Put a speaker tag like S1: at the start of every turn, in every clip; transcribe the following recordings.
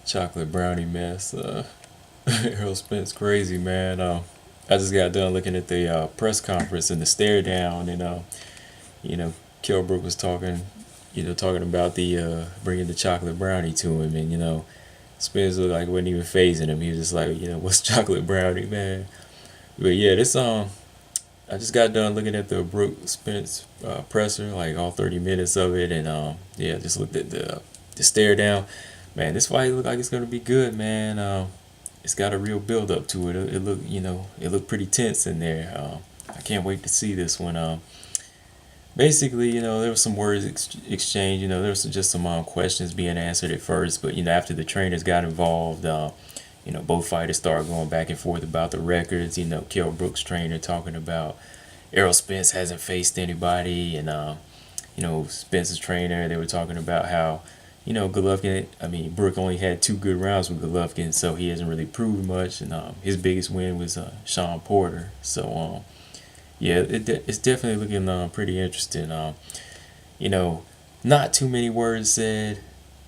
S1: Chocolate brownie mess. Errol Spence crazy man. I just got done looking at the press conference and the stare down, and you know, Kell Brook was talking, talking about the bringing the chocolate brownie to him, and Spence looked like wasn't even phasing him. He was just like, what's chocolate brownie, man? But yeah, this I just got done looking at the Brook Spence presser, like all 30 minutes of it, and yeah, just looked at the stare down. Man, this fight looked like it's gonna be good, man. It's got a real build up to it. It looked, it looked pretty tense in there. I can't wait to see this one. Basically, there was some words exchanged. There was just some questions being answered at first, but after the trainers got involved, both fighters started going back and forth about the records. Kell Brook's trainer talking about Errol Spence hasn't faced anybody, and Spence's trainer, they were talking about how Golovkin. I mean, Brook only had 2 good rounds with Golovkin, so he hasn't really proved much. And his biggest win was Sean Porter. So yeah, it's definitely looking pretty interesting. Not too many words said.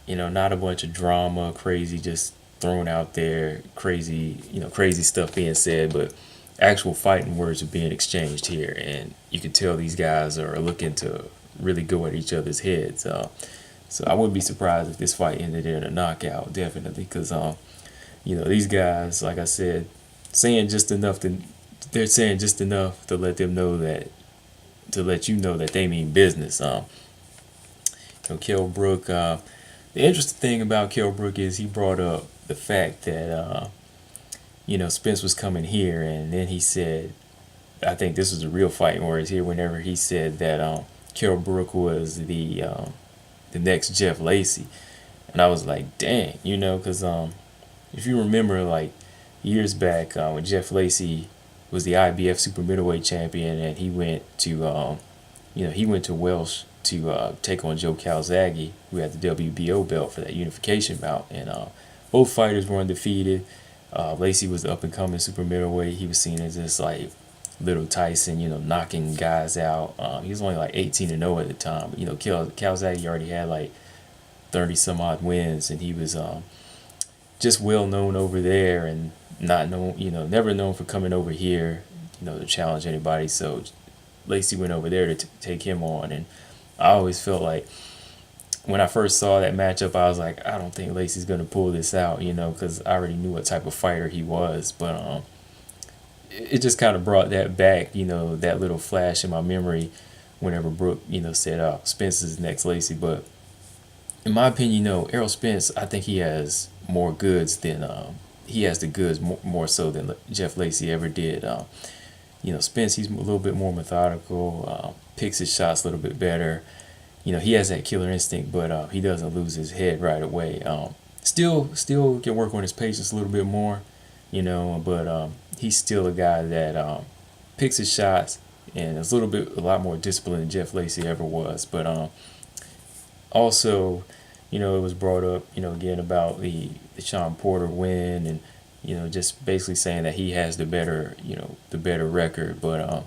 S1: Not a bunch of drama, crazy, just thrown out there, crazy, crazy stuff being said, but actual fighting words are being exchanged here, and you can tell these guys are looking to really go at each other's heads. So I wouldn't be surprised if this fight ended in a knockout, definitely, because these guys, like I said, saying just enough to they're saying just enough to let them know that to let you know that they mean business. Kell Brook. The interesting thing about Kell Brook is he brought up the fact that Spence was coming here, and then he said, I think this was the real fighting words here. Whenever he said that Kell Brook was the next Jeff Lacey, and I was like, dang, because if you remember, like years back when Jeff Lacey was the IBF super middleweight champion, and he went to Welsh to take on Joe Calzaghe, who had the WBO belt for that unification bout, and both fighters were undefeated. Lacey was the up and coming super middleweight. He was seen as this like little Tyson, knocking guys out. He was only like 18-0 at the time. But, Calzaghe already had like 30 some odd wins, and he was just well known over there and not known, never known for coming over here, to challenge anybody. So Lacey went over there to take him on, and I always felt like when I first saw that matchup, I was like, I don't think Lacey's gonna pull this out, because I already knew what type of fighter he was. But it just kind of brought that back, that little flash in my memory whenever Brook, said, oh, Spence is next Lacey. But in my opinion, Errol Spence, I think he has more goods than he has the goods more so than Jeff Lacey ever did. Spence, he's a little bit more methodical, picks his shots a little bit better. He has that killer instinct, but he doesn't lose his head right away. Still can work on his patience a little bit more, but he's still a guy that picks his shots and is a lot more disciplined than Jeff Lacey ever was. But also, it was brought up, again about the Sean Porter win, and just basically saying that he has the better record. But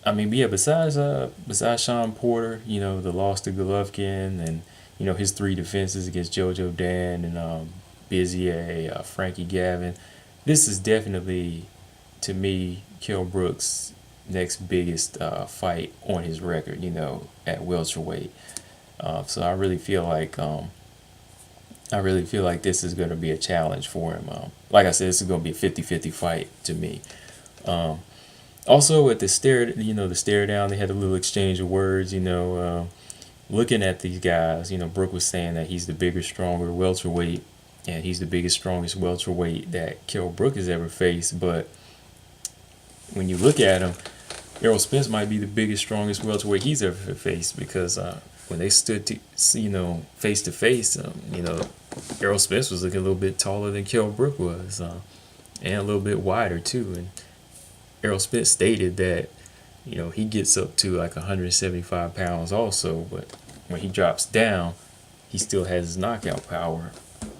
S1: I mean, yeah, besides Sean Porter, the loss to Golovkin, and his 3 defenses against JoJo Dan and Bizier, Frankie Gavin, this is definitely, to me, Kell Brook's next biggest fight on his record, at welterweight. So I really feel like this is going to be a challenge for him. Like I said, this is going to be a 50-50 fight to me. Also, at the stare down, they had a little exchange of words. Looking at these guys, Brook was saying that he's the bigger, stronger welterweight, and he's the biggest, strongest welterweight that Kell Brook has ever faced. But when you look at him, Errol Spence might be the biggest, strongest welterweight he's ever faced, because when they stood face to face, Errol Spence was looking a little bit taller than Kell Brook was, and a little bit wider too. And Errol Spence stated that he gets up to like 175 pounds also, but when he drops down, he still has his knockout power,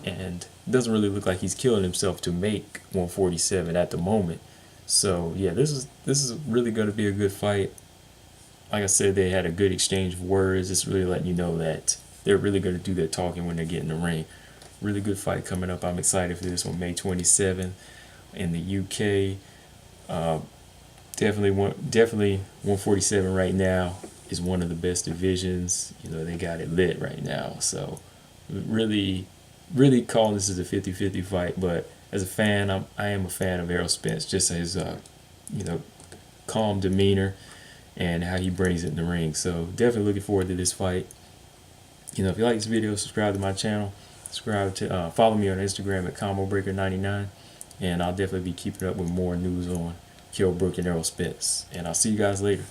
S1: and it doesn't really look like he's killing himself to make 147 at the moment. So yeah, this is really going to be a good fight. Like I said, they had a good exchange of words. It's really letting you know that they're really going to do their talking when they get in the ring. Really good fight coming up. I'm excited for this one, May 27th in the UK. Definitely 147 right now is one of the best divisions. You know, they got it lit right now. So really, really calling this as a 50-50 fight. But as a fan, I am a fan of Errol Spence, just his you know, calm demeanor and how he brings it in the ring. So definitely looking forward to this fight. You know, if you like this video, subscribe to my channel. Subscribe to follow me on Instagram at ComboBreaker99, and I'll definitely be keeping up with more news on Kell, Brook, and Errol Spence. And I'll see you guys later.